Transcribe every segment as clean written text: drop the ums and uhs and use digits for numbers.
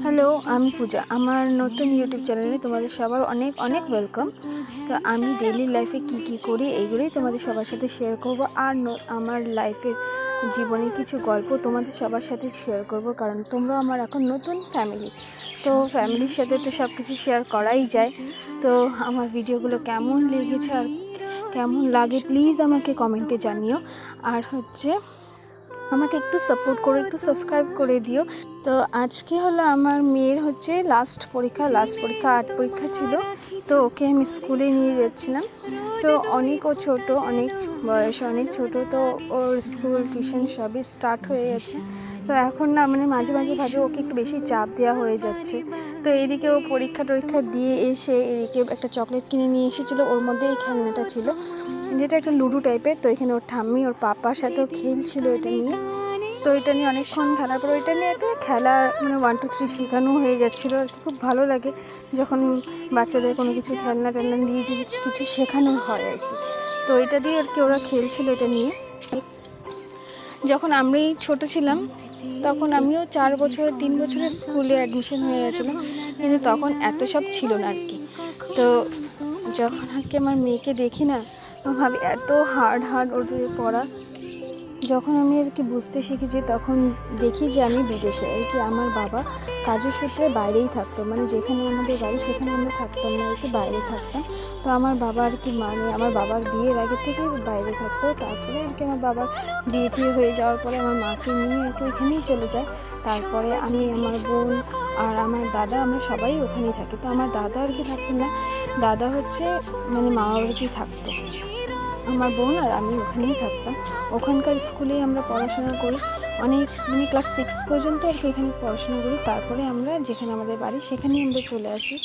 Hello, আমি পূজা। আমার নতুন ইউটিউব চ্যানেলে তোমাদের সবার অনেক অনেক ওয়েলকাম। তো আমি ডেইলি লাইফে কি করি এইগুলোই তোমাদের সবার সাথে শেয়ার করব। আর আমার লাইফের জীবনের কিছু গল্প তোমাদের সবার সাথে শেয়ার করব, কারণ তোমরা আমার এখন নতুন ফ্যামিলি। তো ফ্যামিলির সাথে তো সব কিছু শেয়ার করাই যায়। তো আমার ভিডিওগুলো কেমন লেগেছে আর কেমন লাগে প্লিজ আমাকে কমেন্টে জানিও। আর আমাকে একটু সাপোর্ট করে একটু সাবস্ক্রাইব করে দিও। তো আজকে হলো আমার মেয়ের লাস্ট পরীক্ষা 8 পরীক্ষা ছিল। তো ওকে আমি স্কুলে নিয়ে যাচ্ছিলাম। তো ও ছোটো, অনেক বয়স অনেক ছোট। তো ওর স্কুল টিউশন সবই স্টার্ট হয়ে গেছে। তো এখন না মাঝে মাঝে ভাবে ওকে একটু বেশি চাপ দেওয়া হয়ে যাচ্ছে। তো এদিকে ও পরীক্ষা দিয়ে এসে এদিকে একটা চকলেট কিনে নিয়ে এসেছিলো। ওর মধ্যে এই খেলনাটা ছিল, যেটা একটা লুডো টাইপের। তো এখানে ওর ঠাম্মি ওর পাপার সাথেও খেলছিল এটা নিয়ে। তো এটা নিয়ে অনেকক্ষণ খেলার পর এটা নিয়ে একটা খেলা 1 2 3 শেখানো হয়ে যাচ্ছিলো আর কি। খুব ভালো লাগে যখন বাচ্চাদের কোনো কিছু খেলনা দিয়ে যে কিছু শেখানো হয় আর কি। তো এটা দিয়ে আর কি ওরা খেলছিল এটা নিয়ে। যখন আমি ছোট ছিলাম তখন আমিও 3 বছরের স্কুলে অ্যাডমিশন হয়ে গেছিলো, কিন্তু তখন এত সব ছিল না আর কি। তো যখন আর কি আমার মেয়েকে দেখি না, ভাবি এত হার্ড ওর পড়া। যখন আমি আর কি বুঝতে শিখেছি তখন দেখি যে আমি বিদেশে আর কি। আমার বাবা কাজের সূত্রে বাইরেই থাকতো, যেখানে আমাদের বাড়ি সেখানে আমরা থাকতাম না আর কি, বাইরে থাকতাম। তো আমার বাবা আর কি আমার বাবার বিয়ের আগে থেকে বাইরে থাকতো। তারপরে আর কি আমার বাবার বিয়ে ঠিক হয়ে যাওয়ার পরে আমার মাকে নিয়ে আর কি ওইখানেই চলে যায়। তারপরে আমি, আমার বোন আর আমার দাদা, আমরা সবাই ওখানেই থাকি। তো আমার দাদা আর কি থাকতো না, দাদা মামা বাড়িতেই থাকতো। আমার বোন আর আমি ওখানেই থাকতাম। ওখানকার স্কুলেই আমরা পড়াশোনা করি অনেক, ক্লাস 6 পর্যন্ত আর কি এখানে পড়াশোনা করি। তারপরে আমরা যেখানে আমাদের বাড়ি সেখানেই আমরা চলে আসি।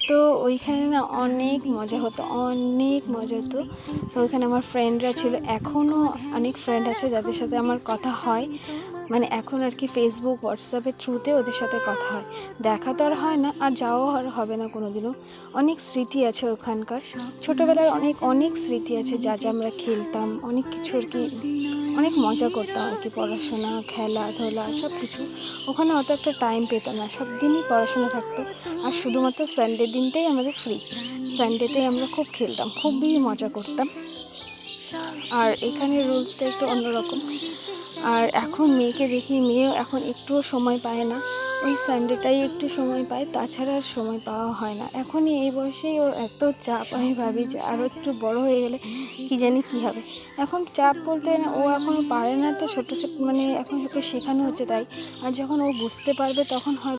তো ওইখানে না অনেক মজা হতো। তো ওইখানে আমার ফ্রেন্ডরা ছিল, এখনও অনেক ফ্রেন্ড আছে যাদের সাথে আমার কথা হয়। এখন আর কি ফেসবুক হোয়াটসঅ্যাপের থ্রুতে ওদের সাথে কথা হয়। দেখা তো আর হয় না, আর যাওয়া আর হবে না কোনোদিনও। অনেক স্মৃতি আছে ওখানকার, ছোটোবেলার অনেক স্মৃতি আছে, যা আমরা খেলতাম, অনেক কিছু আর কি, অনেক মজা করতাম আর কি। পড়াশোনা, খেলাধুলা সব কিছু। ওখানে অত একটা টাইম পেতাম না, সব দিনই পড়াশোনা থাকতো। আর শুধুমাত্র সানডে দিনটাই আমাদের ফ্রি। সানডেতেই আমরা খুব খেলতাম, খুবই মজা করতাম। আর এখানে রুলসটা একটু অন্যরকম। আর এখন মেয়েকে দেখি, মেয়েও এখন একটুও সময় পায় না। ওই সানডেটাই একটু সময় পায়, তাছাড়া আর সময় পাওয়া হয় না। এখনই এই বয়সেই ওর এত চাপ। আমি ভাবি যে আরও একটু বড় হয়ে গেলে কি জানি কী হবে। এখন চাপ বলতে ও এখনও পারে না, তো ছোটো এখন ওকে শেখানো হচ্ছে তাই। আর যখন ও বুঝতে পারবে তখন হয়